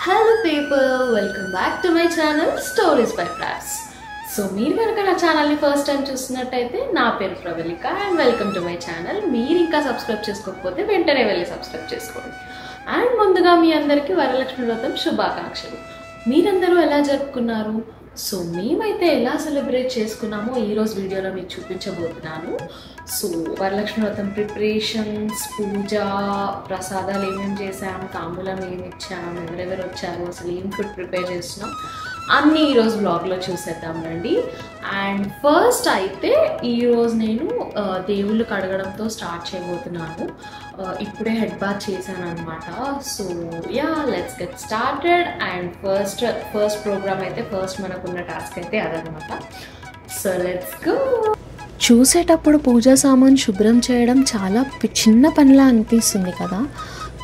Hello people, welcome back to my channel Stories by Prabs. So మీరు కనుక నా ఛానల్ని ఫస్ట్ టైం చూస్తున్నట్టయితే నా పేరు Pravalika and welcome to my channel. మీరు ఇంకా సబ్స్క్రైబ్ చేసుకోకపోతే వెంటనే వెళ్ళి సబ్స్క్రైబ్ చేసుకోండి. అండ్ ముందుగా మీ అందరికీ వరలక్ష్మి వ్రతం శుభాకాంక్షలు. మీరందరూ ఎలా జరుపుకున్నారు? సో మేమైతే ఎలా సెలబ్రేట్ చేసుకున్నామో ఈరోజు వీడియోలో మీకు చూపించబోతున్నాను. సో వరలక్ష్మి వ్రతం ప్రిపరేషన్స్, పూజ, ప్రసాదాలు ఏమేమి చేసాము, తాంబూలం ఏమి ఇచ్చాము, ఎవరెవరు వచ్చారు, అసలు ఏం ఫుడ్ ప్రిపేర్ చేస్తున్నాం అన్నీ ఈరోజు బ్లాగ్లో చూసేద్దాం రండి. అండ్ ఫస్ట్ అయితే ఈరోజు నేను దేవుళ్ళు కడగడంతో స్టార్ట్ చేయబోతున్నాను. ఇప్పుడే హెడ్ బాత్ చేశాను అనమాట. So yeah, let's get started. And first program అయితే ఫస్ట్ మనకున్న టాస్క్ అయితే అదనమాట. So let's go. చూసేటప్పుడు పూజా సామాన్ శుభ్రం చేయడం చాలా చిన్న పనిలా అనిపిస్తుంది కదా,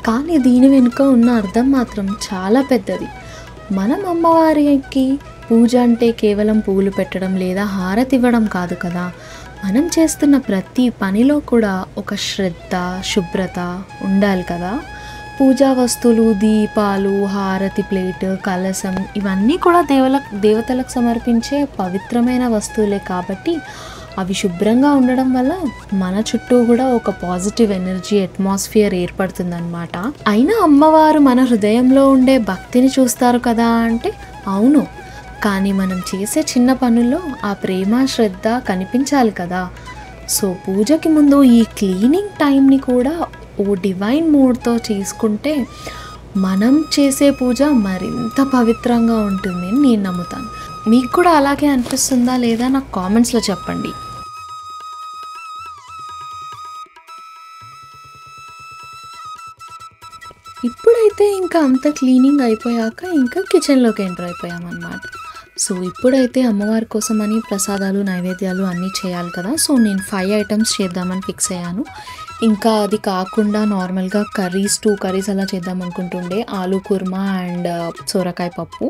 కానీ దీని వెనుక ఉన్న అర్థం మాత్రం చాలా పెద్దది. మనం అమ్మవారికి పూజ అంటే కేవలం పూలు పెట్టడం లేదా హారతి ఇవ్వడం కాదు కదా. మనం చేస్తున్న ప్రతి పనిలో కూడా ఒక శ్రద్ధ, శుభ్రత ఉండాలి కదా. పూజా వస్తువులు, దీపాలు, హారతి ప్లేట్, కలశం ఇవన్నీ కూడా దేవతలకు సమర్పించే పవిత్రమైన వస్తువులే కాబట్టి అవి శుభ్రంగా ఉండడం వల్ల మన చుట్టూ కూడా ఒక పాజిటివ్ ఎనర్జీ అట్మాస్ఫియర్ ఏర్పడుతుందన్నమాట. అయినా అమ్మవారు మన హృదయంలో ఉండే భక్తిని చూస్తారు కదా అంటే అవును, కానీ మనం చేసే చిన్న పనుల్లో ఆ ప్రేమ, శ్రద్ధ కనిపించాలి కదా. సో పూజకి ముందు ఈ క్లీనింగ్ టైంని కూడా ఓ డివైన్ మూడ్తో చేసుకుంటే మనం చేసే పూజ మరింత పవిత్రంగా ఉంటుంది అని నేను నమ్ముతాను. మీకు కూడా అలాగే అనిపిస్తుందా లేదా నాకు కామెంట్స్లో చెప్పండి. ఇప్పుడైతే ఇంకా అంత క్లీనింగ్ అయిపోయాక ఇంకా కిచెన్లోకి ఎంటర్ అయిపోయామన్నమాట. సో ఇప్పుడైతే అమ్మవారి కోసం అని ప్రసాదాలు, నైవేద్యాలు అన్నీ చేయాలి కదా. సో నేను 5 ఐటమ్స్ చేద్దామని ఫిక్స్ అయ్యాను. ఇంకా అది కాకుండా నార్మల్గా 2 కర్రీస్ అలా చేద్దాం అనుకుంటుండే, ఆలు కుర్మా అండ్ సోరకాయ పప్పు.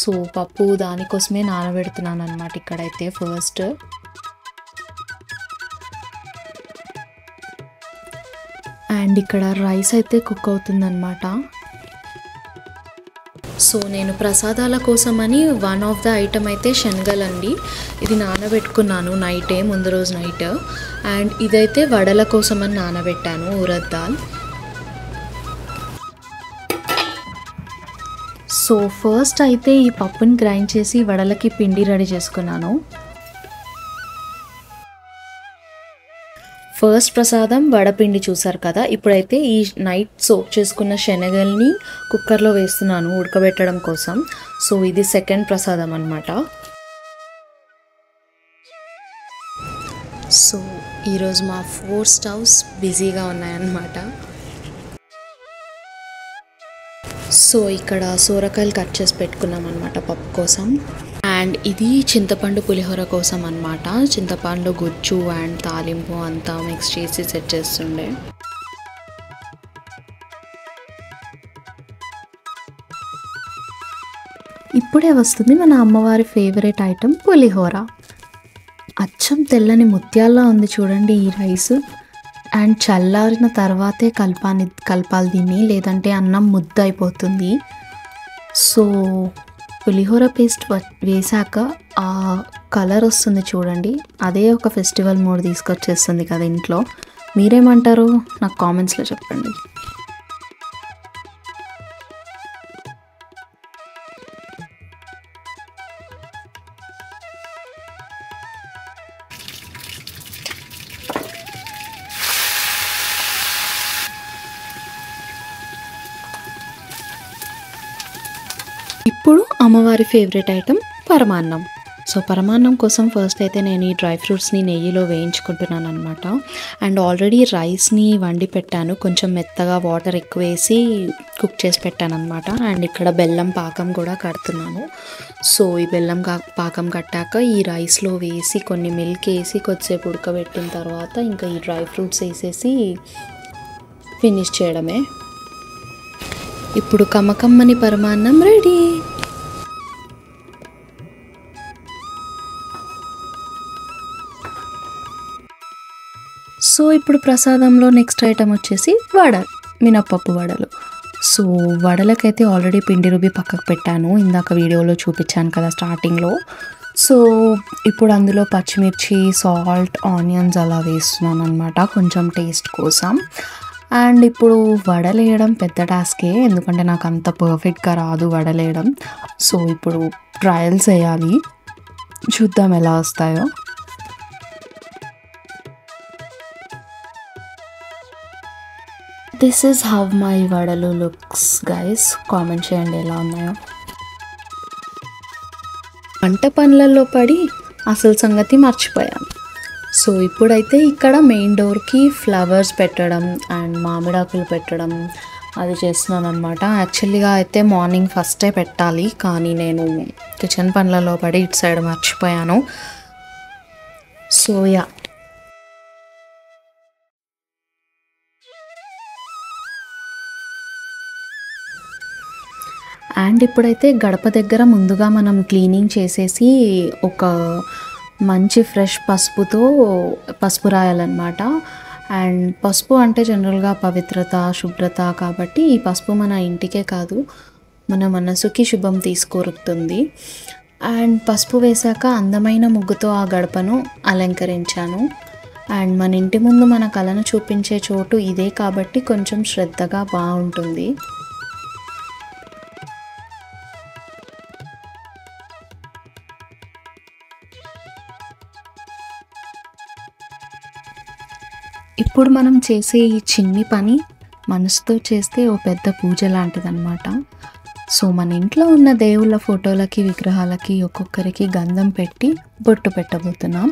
సో పప్పు దానికోసమే నానబెడుతున్నాను అనమాట ఇక్కడైతే ఫస్ట్. అండ్ ఇక్కడ రైస్ అయితే కుక్ అవుతుందన్నమాట. సో నేను ప్రసాదాల కోసమని వన్ ఆఫ్ ద ఐటమ్ అయితే శనగలండి, ఇది నానబెట్టుకున్నాను నైటే, ముందు రోజు నైట్. అండ్ ఇదైతే వడల కోసమని నానబెట్టాను, ఉరద్ దాల్. సో ఫస్ట్ అయితే ఈ పప్పుని గ్రైండ్ చేసి వడలకి పిండి రెడీ చేసుకున్నాను. ఫస్ట్ ప్రసాదం వడపిండి చూసారు కదా. ఇప్పుడైతే ఈ నైట్ సోక్ చేసుకున్న శనగల్ని కుక్కర్లో వేస్తున్నాను ఉడకబెట్టడం కోసం. సో ఇది సెకండ్ ప్రసాదం అన్నమాట. సో ఈరోజు మా 4 స్టవ్స్ బిజీగా ఉన్నాయన్నమాట. సో ఇక్కడ సోరకాయలు కట్ చేసి పెట్టుకున్నాం అనమాట పప్పు కోసం. అండ్ ఇది చింతపండు పులిహోర కోసం అన్నమాట. చింతపండు గుజ్జు అండ్ తాలింపు అంతా మిక్స్ చేసి సెట్ చేస్తుండే. ఇప్పుడే వస్తుంది మన అమ్మవారి ఫేవరెట్ ఐటెం పులిహోర. అచ్చం తెల్లని ముత్యాల్లో ఉంది చూడండి ఈ రైస్. అండ్ చల్లారిన తర్వాతే కలపాలి దీన్ని, లేదంటే అన్నం ముద్ద అయిపోతుంది. సో పులిహోర పేస్ట్ వేసాక ఆ కలర్ వస్తుంది చూడండి, అదే ఒక ఫెస్టివల్ మూడ్ తీసుకొచ్చేస్తుంది కదా ఇంట్లో. మీరేమంటారు నాకు కామెంట్స్లో చెప్పండి. ఇప్పుడు అమ్మవారి ఫేవరెట్ ఐటెం పరమాన్నం. సో పరమాన్నం కోసం ఫస్ట్ అయితే నేను ఈ డ్రై ఫ్రూట్స్ని నెయ్యిలో వేయించుకుంటున్నాను అనమాట. అండ్ ఆల్రెడీ రైస్ని వండి పెట్టాను, కొంచెం మెత్తగా వాటర్ ఎక్కువ వేసి కుక్ చేసి పెట్టాను అనమాట. అండ్ ఇక్కడ బెల్లం పాకం కూడా కడుతున్నాను. సో ఈ బెల్లం పాకం కట్టాక ఈ రైస్లో వేసి కొన్ని మిల్క్ వేసి కొద్దిసేపు ఉడకబెట్టిన తర్వాత ఇంకా ఈ డ్రై ఫ్రూట్స్ వేసేసి ఫినిష్ చేయడమే. ఇప్పుడు కమ్మకమ్మని పరమాన్నం రెడీ. సో ఇప్పుడు ప్రసాదంలో నెక్స్ట్ ఐటమ్ వచ్చేసి వడ, మినప్పప్పు వడలు. సో వడలకైతే ఆల్రెడీ పిండి రుబ్బి పక్కకు పెట్టాను, ఇందాక వీడియోలో చూపించాను కదా స్టార్టింగ్లో. సో ఇప్పుడు అందులో పచ్చిమిర్చి, సాల్ట్, ఆనియన్స్ అలా వేస్తున్నాను అనమాట కొంచెం టేస్ట్ కోసం. అండ్ ఇప్పుడు వడలేయడం పెద్ద టాస్కే, ఎందుకంటే నాకు అంత పర్ఫెక్ట్గా రాదు వడలేయడం. సో ఇప్పుడు ట్రయల్స్ వేయాలి, చూద్దాం ఎలా వస్తాయో. దిస్ ఈజ్ హౌ మై వడలు లుక్స్ గైస్. కామెంట్ చేయండి ఎలా ఉన్నాయో. వంట పనులలో పడి అసలు సంగతి మర్చిపోయాను. సో ఇప్పుడైతే ఇక్కడ మెయిన్ డోర్కి ఫ్లవర్స్ పెట్టడం అండ్ మామిడాకులు పెట్టడం అది చేస్తున్నాను అనమాట. యాక్చువల్గా అయితే మార్నింగ్ ఫస్టే పెట్టాలి, కానీ నేను కిచెన్ పనులలో పడి ఇటు సైడ్ మర్చిపోయాను. సో యా, అండ్ ఇప్పుడైతే గడప దగ్గర ముందుగా మనం క్లీనింగ్ చేసేసి ఒక మంచి ఫ్రెష్ పసుపు రాయాలన్నమాట. అండ్ పసుపు అంటే జనరల్గా పవిత్రత, శుభ్రత, కాబట్టి ఈ పసుపు మన ఇంటికే కాదు మన మనసుకి శుభం తీసుకొరుతుంది. అండ్ పసుపు వేశాక అందమైన ముగ్గుతో ఆ గడపను అలంకరించాను. అండ్ మన ఇంటి ముందు మన కళను చూపించే చోటు ఇదే కాబట్టి కొంచెం శ్రద్ధగా బాగుంటుంది. ఇప్పుడు మనం చేసే ఈ చిన్ని పని మనసుతో చేస్తే ఓ పెద్ద పూజ లాంటిదన్నమాట. సో మన ఇంట్లో ఉన్న దేవుళ్ళ ఫోటోలకి, విగ్రహాలకి ఒక్కొక్కరికి గంధం పెట్టి బొట్టు పెట్టబోతున్నాం.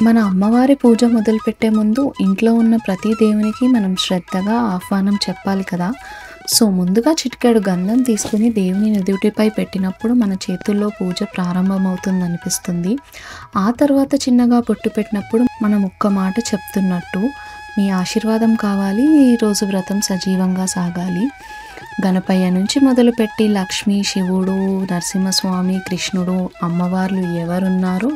మన అమ్మవారి పూజ మొదలుపెట్టే ముందు ఇంట్లో ఉన్న ప్రతి దేవునికి మనం శ్రద్ధగా ఆహ్వానం చెప్పాలి కదా. సో ముందుగా చిటికెడు గంధం తీసుకుని దేవుని నుదుటిపై పెట్టినప్పుడు మన చేతుల్లో పూజ ప్రారంభమవుతుంది అనిపిస్తుంది. ఆ తర్వాత చిన్నగా బొట్టు పెట్టినప్పుడు మనం ఒక్క మాట చెప్తున్నట్టు, మీ ఆశీర్వాదం కావాలి, ఈరోజు వ్రతం సజీవంగా సాగాలి. గణపయ్య నుంచి మొదలుపెట్టి లక్ష్మి, శివుడు, నరసింహస్వామి, కృష్ణుడు, అమ్మవార్లు ఎవరున్నారో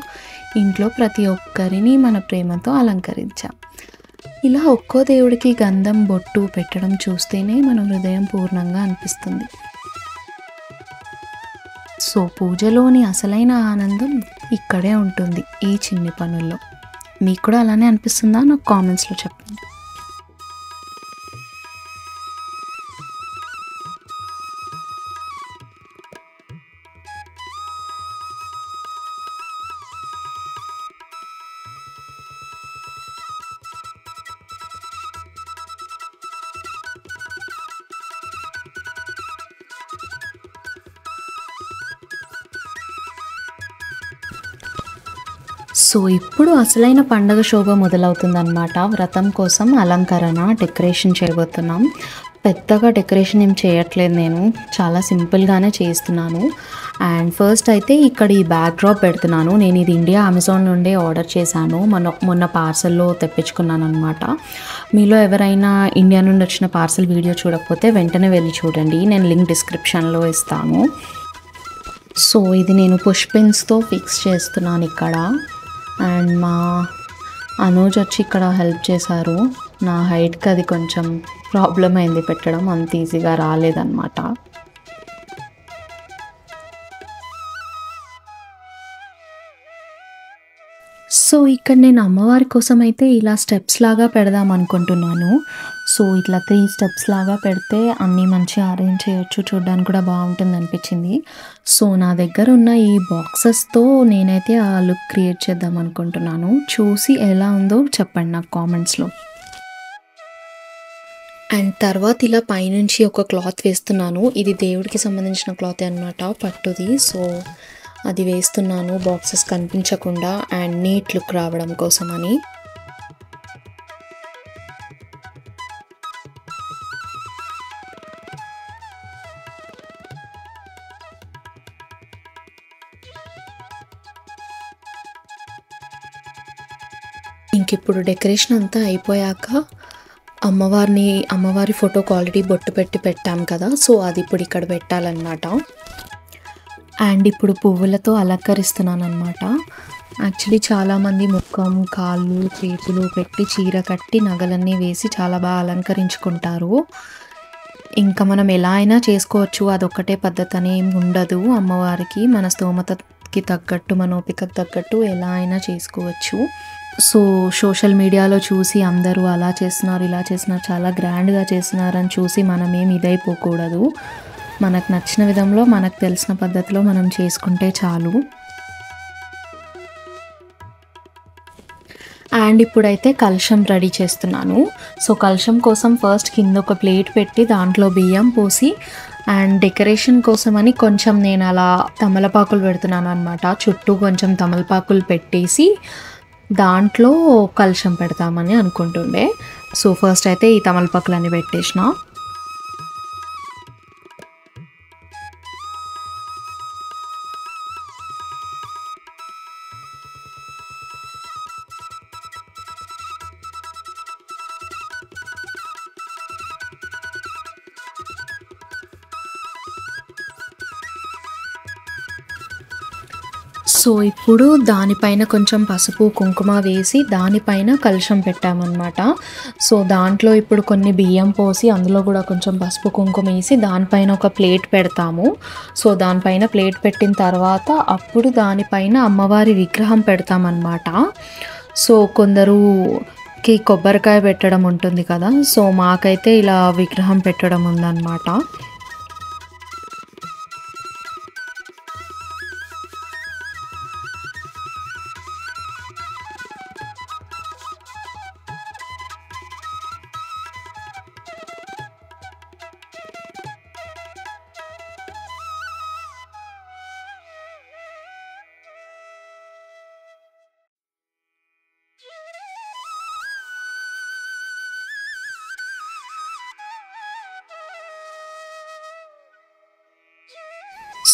ఇంట్లో ప్రతి ఒక్కరిని మన ప్రేమతో అలంకరించాం. ఇలా ఒక్కో దేవుడికి గంధం బొట్టు పెట్టడం చూస్తేనే మన హృదయం పూర్ణంగా అనిపిస్తుంది. సో పూజలోని అసలైన ఆనందం ఇక్కడే ఉంటుంది, ఈ చిన్ని పనుల్లో. మీకు కూడా అలానే అనిపిస్తుందా? నాకు కామెంట్స్లో చెప్పండి. సో ఇప్పుడు అసలైన పండగ శోభ మొదలవుతుందన్నమాట. వ్రతం కోసం అలంకరణ, డెకరేషన్ చేయబోతున్నాం. పెద్దగా డెకరేషన్ ఏం చేయట్లేదు, నేను చాలా సింపుల్గానే చేస్తున్నాను. అండ్ ఫస్ట్ అయితే ఇక్కడ ఈ బ్యాక్ డ్రాప్ పెడుతున్నాను. నేను ఇది అమెజాన్ నుండే ఆర్డర్ చేశాను, మొన్న పార్సల్లో తెప్పించుకున్నాను అనమాట. మీలో ఎవరైనా ఇండియా నుండి వచ్చిన పార్సల్ వీడియో చూడకపోతే వెంటనే వెళ్ళి చూడండి, నేను లింక్ డిస్క్రిప్షన్లో ఇస్తాను. సో ఇది నేను పుష్ పిన్స్తో ఫిక్స్ చేస్తున్నాను ఇక్కడ. అండ్ మా అనూజ్ వచ్చి ఇక్కడ హెల్ప్ చేశారు. నా హైట్కి అది కొంచెం ప్రాబ్లం అయింది పెట్టడం, అంత ఈజీగా రాలేదన్నమాట. సో ఇక్కడ నేను అమ్మవారి కోసం అయితే ఇలా స్టెప్స్ లాగా పెడదాం అనుకుంటున్నాను. సో ఇట్లా 3 స్టెప్స్ లాగా పెడితే అన్నీ మంచిగా అరేంజ్ చేయొచ్చు, చూడడానికి కూడా బాగుంటుంది అనిపించింది. సో నా దగ్గర ఉన్న ఈ బాక్సెస్తో నేనైతే ఆ లుక్ క్రియేట్ చేద్దాం అనుకుంటున్నాను. చూసి ఎలా ఉందో చెప్పండి నాకు కామెంట్స్లో. అండ్ తర్వాత ఇలా పైనుంచి ఒక క్లాత్ వేస్తున్నాను. ఇది దేవుడికి సంబంధించిన క్లాత్ అన్నమాట, పట్టుది. సో అది వేస్తున్నాను బాక్సెస్ కనిపించకుండా అండ్ నీట్ లుక్ రావడం కోసమని. ఇంకిప్పుడు డెకరేషన్ అంతా అయిపోయాక అమ్మవారి ఫోటోకి ఆల్రెడీ బొట్టు పెట్టాం కదా, సో అది ఇప్పుడు ఇక్కడ పెట్టాలన్నమాట. అండ్ ఇప్పుడు పువ్వులతో అలంకరిస్తున్నాను అనమాట. యాక్చువల్లీ చాలామంది ముఖం, కాళ్ళు, చేతులు పెట్టి చీర కట్టి నగలన్నీ వేసి చాలా బాగా అలంకరించుకుంటారు. ఇంకా మనం ఎలా అయినా చేసుకోవచ్చు, అదొక్కటే పద్ధతి అని ఏమి ఉండదు. అమ్మవారికి మన స్తోమతకి తగ్గట్టు, మన ఓపికకు తగ్గట్టు ఎలా అయినా చేసుకోవచ్చు. సో సోషల్ మీడియాలో చూసి అందరూ అలా చేస్తున్నారు, ఇలా చేస్తున్నారు, చాలా గ్రాండ్గా చేస్తున్నారని చూసి మనం ఏమి ఇదైపోకూడదు. మనకు నచ్చిన విధంలో, మనకు తెలిసిన పద్ధతిలో మనం చేసుకుంటే చాలు. అండ్ ఇప్పుడైతే కలశం రెడీ చేస్తున్నాను. సో కలశం కోసం ఫస్ట్ కింద ఒక ప్లేట్ పెట్టి దాంట్లో బియ్యం పోసి, అండ్ డెకరేషన్ కోసం అని కొంచెం నేను అలా తమలపాకులు పెడుతున్నాను అనమాట. చుట్టూ కొంచెం తమలపాకులు పెట్టేసి దాంట్లో కలశం పెడతామని అనుకుంటుండే. సో ఫస్ట్ అయితే ఈ తమలపాకులన్నీ పెట్టేసిన. సో ఇప్పుడు దానిపైన కొంచెం పసుపు కుంకుమ వేసి దానిపైన కలశం పెట్టామన్నమాట. సో దాంట్లో ఇప్పుడు కొన్ని బియ్యం పోసి అందులో కూడా కొంచెం పసుపు కుంకుమ వేసి దానిపైన ఒక ప్లేట్ పెడతాము. సో దానిపైన ప్లేట్ పెట్టిన తర్వాత అప్పుడు దానిపైన అమ్మవారి విగ్రహం పెడతామన్నమాట. సో కొందరుకి కొబ్బరికాయ పెట్టడం ఉంటుంది కదా, సో మాకైతే ఇలా విగ్రహం పెట్టడం ఉందన్నమాట.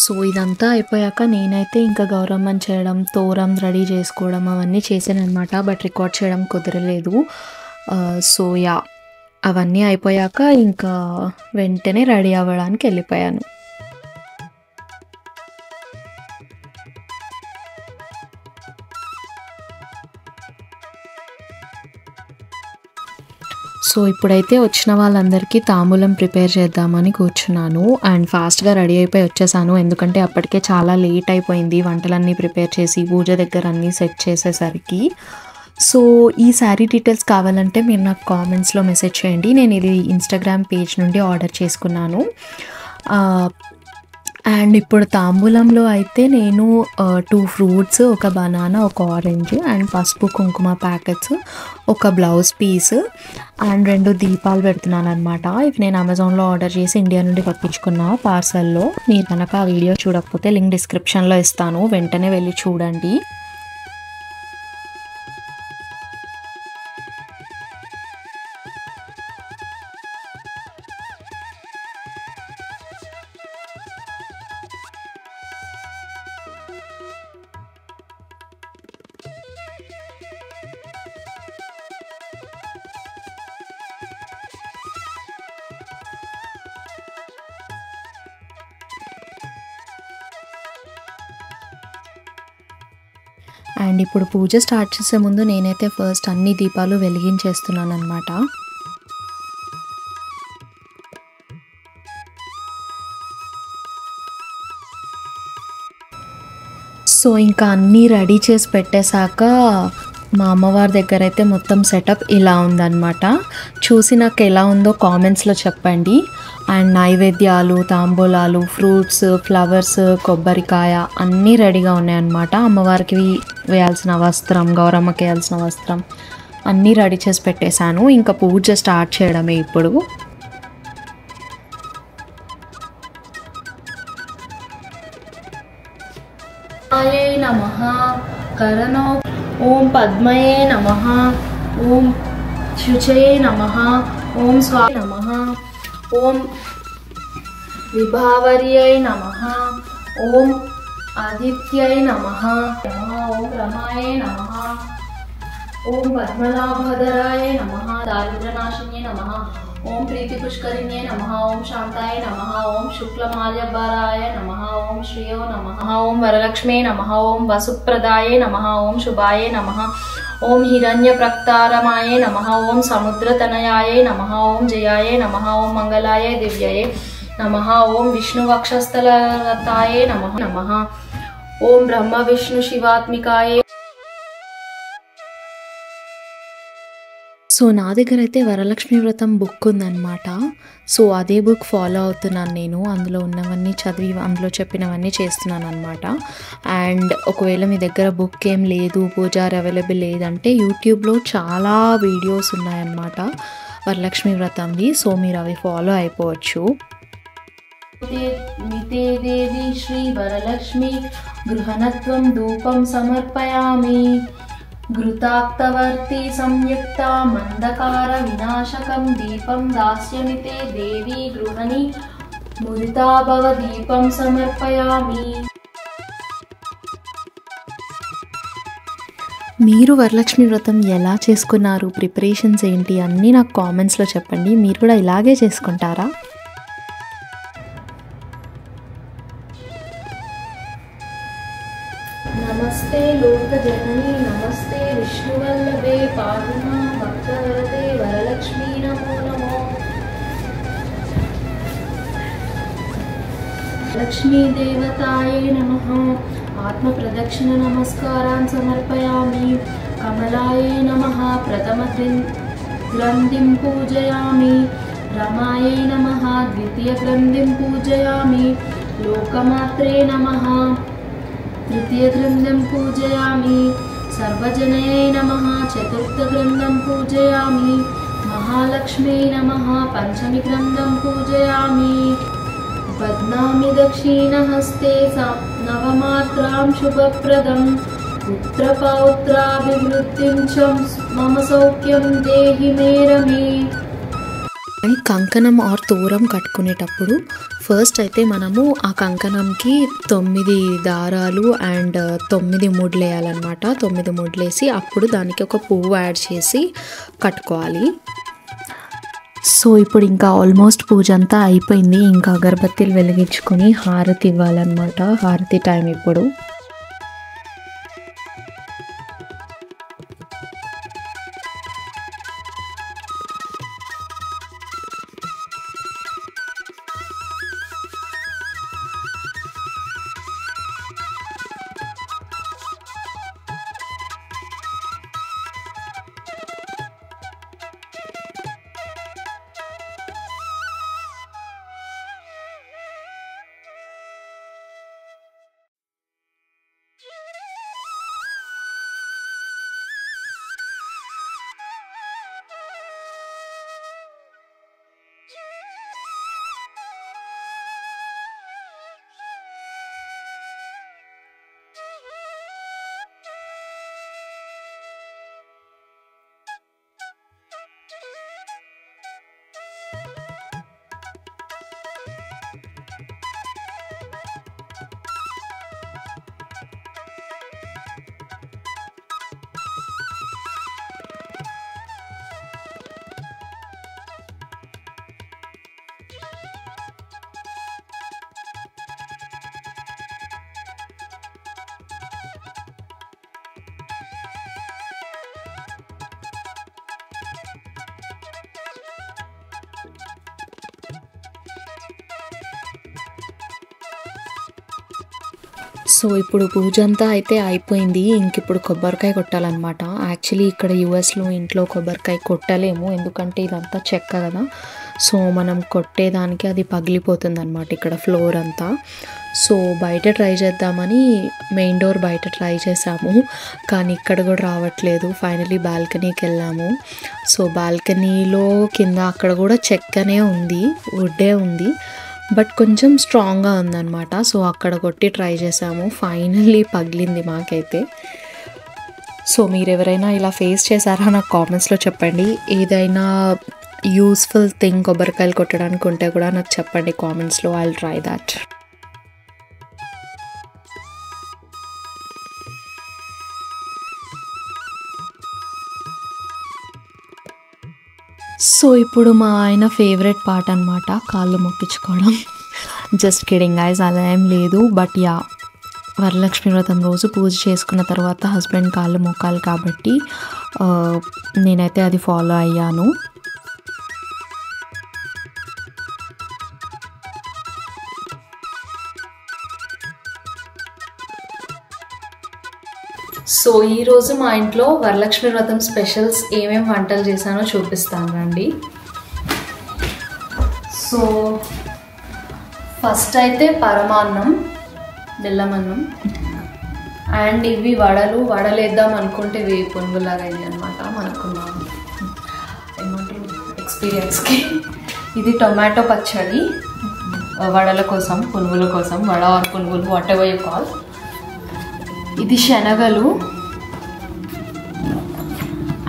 సో ఇదంతా అయిపోయాక నేనైతే ఇంకా గౌరమ్మని చేయడం, తోరం రెడీ చేసుకోవడం అవన్నీ చేశాను అనమాట. బట్ రికార్డ్ చేయడం కుదరలేదు. సో యా, అవన్నీ అయిపోయాక ఇంకా వెంటనే రెడీ అవ్వడానికి వెళ్ళిపోయాను. సో ఇప్పుడైతే వచ్చిన వాళ్ళందరికీ తాంబూలం ప్రిపేర్ చేద్దామని కూర్చున్నాను. అండ్ ఫాస్ట్గా రెడీ అయిపోయి వచ్చేసాను, ఎందుకంటే అప్పటికే చాలా లేట్ అయిపోయింది వంటలన్నీ ప్రిపేర్ చేసి పూజ దగ్గర అన్నీ సెట్ చేసేసరికి. సో ఈ శారీ డీటెయిల్స్ కావాలంటే మీరు నాకు కామెంట్స్లో మెసేజ్ చేయండి. నేను ఇది ఇన్స్టాగ్రామ్ పేజ్ నుండి ఆర్డర్ చేసుకున్నాను. అండ్ ఇప్పుడు తాంబూలంలో అయితే నేను 2 ఫ్రూట్స్, ఒక బనానా, ఒక ఆరెంజ్, అండ్ పసుపు కుంకుమ ప్యాకెట్స్, ఒక బ్లౌజ్ పీస్, అండ్ 2 దీపాలు పెడుతున్నాను అనమాట. ఇవి నేను అమెజాన్లో ఆర్డర్ చేసి ఇండియా నుండి పంపించుకున్నా పార్సల్లో. మీరు కనుక ఆ వీడియో చూడకపోతే లింక్ డిస్క్రిప్షన్లో ఇస్తాను, వెంటనే వెళ్ళి చూడండి. అండ్ ఇప్పుడు పూజ స్టార్ట్ చేసే ముందు నేనైతే ఫస్ట్ అన్ని దీపాలు వెలిగించేస్తున్నాను అనమాట. సో ఇంకా అన్నీ రెడీ చేసి పెట్టేశాక మా అమ్మవారి దగ్గర అయితే మొత్తం సెటప్ ఇలా ఉందన్నమాట. చూసి నాకు ఎలా ఉందో కామెంట్స్లో చెప్పండి. అండ్ నైవేద్యాలు, తాంబూలాలు, ఫ్రూట్స్, ఫ్లవర్స్, కొబ్బరికాయ అన్నీ రెడీగా ఉన్నాయన్నమాట. అమ్మవారికి వేయాల్సిన వస్త్రం, గౌరమ్మకి వేయాల్సిన వస్త్రం అన్నీ రెడీ చేసి పెట్టేశాను. ఇంకా పూజ స్టార్ట్ చేయడమే ఇప్పుడు. నమః కరణో ఓం పద్మయే నమః ఓం శుచయే నమః ఓం స్వామి నమః ఓం విభావర్యై నమః ఓం ఆదిత్యై నమః ఓం రమాయే నమః ఓం పద్మనాభధరాయ నమః దారిద్ర్యనాశిన్యే నమః ఓం ప్రీతి పుష్కరిణ్యే నమః. ఓం శాంతాయ నమః. ఓం శుక్లమాల్యభారాయ నమః. ఓం శ్రియో నమః. ఓం వరలక్ష్మే నమః. ఓం వసుప్రదాయే నమః. ఓం శుభాయే నమః. ఓం హిరణ్యప్రక్తారమాయే నమః. ఓం సముద్రతనయాయే నమః. ఓం జయాయే నమః. ఓం మంగళాయ దివ్యయే నమః. ఓం విష్ణువక్షస్థలరతాయే నమః. ఓం బ్రహ్మ విష్ణు శివాత్మికాయే. సో నా దగ్గర అయితే వరలక్ష్మి వ్రతం బుక్ ఉందన్నమాట. సో అదే బుక్ ఫాలో అవుతున్నాను నేను. అందులో ఉన్నవన్నీ చదివి అందులో చెప్పినవన్నీ చేస్తున్నాను అనమాట. అండ్ ఒకవేళ మీ దగ్గర బుక్ ఏం లేదు, పూజారి అవైలబుల్ లేదంటే యూట్యూబ్లో చాలా వీడియోస్ ఉన్నాయన్నమాట వరలక్ష్మి వ్రతంవి. సో మీరు అవి ఫాలో అయిపోవచ్చు. మితే దేవి శ్రీ వరలక్ష్మి గృహణత్వం ధూపం సమర్పయామి. ఘృతాక్తవర్తి సంయుక్త మందకార వినాశకం దీపం దాస్యమితే దేవి గృహణి ముదితాభవ దీపం సమర్పయామి. మీరు వరలక్ష్మి వ్రతం ఎలా చేసుకున్నారు, ప్రిపరేషన్స్ ఏంటి అన్నీ నాకు కామెంట్స్లో చెప్పండి. మీరు కూడా ఇలాగే చేసుకుంటారా? నమస్తే లోకజనని నమస్తే విష్ణువల్లభే పార్వమా భక్తవరదే వరలక్ష్మీ నమో నమో. లక్ష్మీదేవతాయే నమః. ఆత్మప్రదక్షిణ నమస్కారాన్ సమర్పయామి. కమలాయే నమః. ప్రథమ గ్రంథిం పూజయామి. రమాయే నమః. ద్వితీయ గ్రంథిం పూజయామి. లోకమాత్రే నమః. తృతీయ గ్రంథం పూజయామి. సర్వజనయే నమః. చతుర్థ గ్రంథం పూజయామి. మహాలక్ష్మీ నమః. పంచమి గ్రంథం పూజయామి. బధ్నామి దక్షిణహస్తే నవమాత్రాం శుభప్రదం. పుత్రపౌత్రాభివృద్ధిం చ మమ సౌఖ్యం దేహి మే రమే. అండ్ కంకణం ఆర్ తోరం కట్టుకునేటప్పుడు ఫస్ట్ అయితే మనము ఆ కంకణంకి 9 దారాలు అండ్ 9 ముడ్లు వేయాలన్నమాట. 9 ముడ్లు వేసి అప్పుడు దానికి ఒక పువ్వు యాడ్ చేసి కట్టుకోవాలి. సో ఇప్పుడు ఇంకా ఆల్మోస్ట్ పూజ అంతా అయిపోయింది. ఇంకా అగరబత్తీలు వెలిగించుకొని హారతి ఇవ్వాలన్నమాట. హారతి టైం ఇప్పుడు. సో ఇప్పుడు పూజ అంతా అయితే అయిపోయింది. ఇంక ఇప్పుడు కొబ్బరికాయ కొట్టాలన్నమాట. యాక్చువల్లీ ఇక్కడ యూఎస్లో ఇంట్లో కొబ్బరికాయ కొట్టలేము, ఎందుకంటే ఇదంతా చెక్క కదా. సో మనం కొట్టేదానికి అది పగిలిపోతుంది అనమాట ఇక్కడ ఫ్లోర్ అంతా. సో బయట ట్రై చేద్దామని మెయిన్ డోర్ బయట ట్రై చేసాము, కానీ ఇక్కడ కూడా రావట్లేదు. ఫైనలీ బాల్కనీకి వెళ్ళాము. సో బాల్కనీలో కింద అక్కడ కూడా చెక్కనే ఉంది, వుడ్డే ఉంది, బట్ కొంచెం స్ట్రాంగ్గా ఉందన్నమాట. సో అక్కడ కొట్టి ట్రై చేసాము, ఫైనల్లీ పగిలింది మాకైతే. సో మీరు ఎవరైనా ఇలా ఫేస్ చేశారా నాకు కామెంట్స్లో చెప్పండి. ఏదైనా యూస్ఫుల్ థింగ్ కొబ్బరికాయలు కొట్టడానికి ఉంటే కూడా నాకు చెప్పండి కామెంట్స్లో. I will try that. So so ఇప్పుడు మా ఆయన ఫేవరెట్ పార్ట్ అనమాట కాళ్ళు మొక్కించుకోవడం. జస్ట్ కిడింగ్ గైస్, అలా ఏం లేదు. బట్ యా, వరలక్ష్మి వ్రతం రోజు పూజ చేసుకున్న తర్వాత హస్బెండ్ కాళ్ళు మొక్కాలి కాబట్టి నేనైతే అది ఫాలో అయ్యాను. సో ఈరోజు మా ఇంట్లో వరలక్ష్మి వ్రతం స్పెషల్స్ ఏమేమి వంటలు చేశానో చూపిస్తాను రండి. సో ఫస్ట్ అయితే పరమాన్నం, బెల్లమన్నం, అండ్ ఇవి వడలేద్దాం అనుకుంటే ఇవి పునుగులాగా అయింది అనమాట మనకున్న ఏమంటారు ఎక్స్పీరియన్స్కి. ఇది టొమాటో పచ్చడి వడల కోసం, పునుగుల కోసం, వడ ఆర్ పునుగులు వాట్ ఎవర్ యు కాల్. ఇది శనగలు,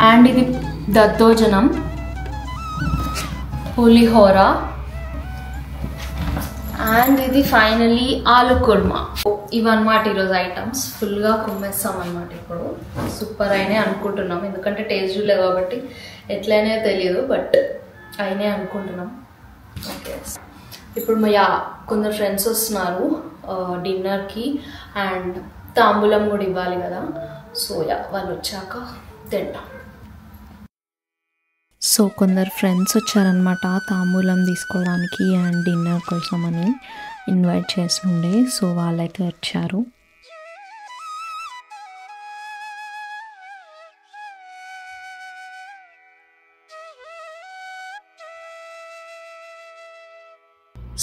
అండ్ ఇది దద్దోజనం, పులిహోర, అండ్ ఇది ఫైనలీ ఆలు కుర్మా. ఇవన్నమాట ఈరోజు ఐటమ్స్. ఫుల్గా కుమ్మేస్తాం అనమాట. ఇప్పుడు సూపర్ అయినాయి అనుకుంటున్నాం, ఎందుకంటే టేస్ట్ చూడలే కాబట్టి ఎట్లయినా తెలియదు, బట్ అయినాయి అనుకుంటున్నాం. ఓకే, ఇప్పుడు కొందరు ఫ్రెండ్స్ వస్తున్నారు డిన్నర్కి, అండ్ తాంబూలం కూడా ఇవ్వాలి కదా. సో వాళ్ళు వచ్చాక తింటాం. సో కొందరు ఫ్రెండ్స్ వచ్చారనమాట తాంబూలం తీసుకోవడానికి అండ్ డిన్నర్ కోసం అని ఇన్వైట్ చేస్తుండే. సో వాళ్ళైతే వచ్చారు.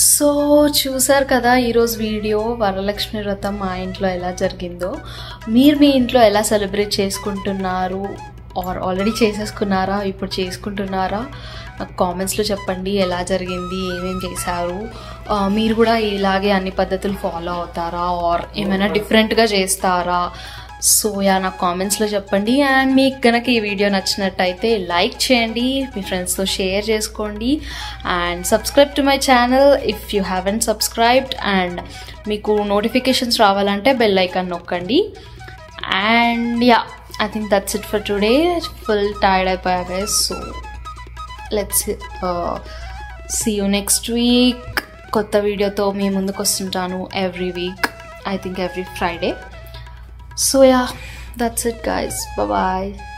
సో చూసారు కదా ఈరోజు వీడియో, వరలక్ష్మి వ్రతం మా ఇంట్లో ఎలా జరిగిందో. మీరు మీ ఇంట్లో ఎలా సెలబ్రేట్ చేసుకుంటున్నారు, ఆర్ ఆల్రెడీ చేసేసుకున్నారా, ఇప్పుడు చేసుకుంటున్నారా? నాకు కామెంట్స్లో చెప్పండి ఎలా జరిగింది, ఏమేమి చేశారు. మీరు కూడా ఇలాగే అన్ని పద్ధతులు ఫాలో అవుతారా, ఆర్ ఏమైనా డిఫరెంట్గా చేస్తారా? సో నాకు కామెంట్స్లో చెప్పండి. అండ్ మీకు కనుక ఈ వీడియో నచ్చినట్టయితే లైక్ చేయండి, మీ ఫ్రెండ్స్తో షేర్ చేసుకోండి, and subscribe to my channel if you haven't subscribed. And మీకు నోటిఫికేషన్స్ రావాలంటే బెల్ ఐకాన్ నొక్కండి. And I think that's it for today. Full tired అయిపోయా guys. So let's see you next week. కొత్త వీడియోతో మీ ముందుకు వస్తుంటాను every week. I think every Friday. So that's it guys. Bye bye.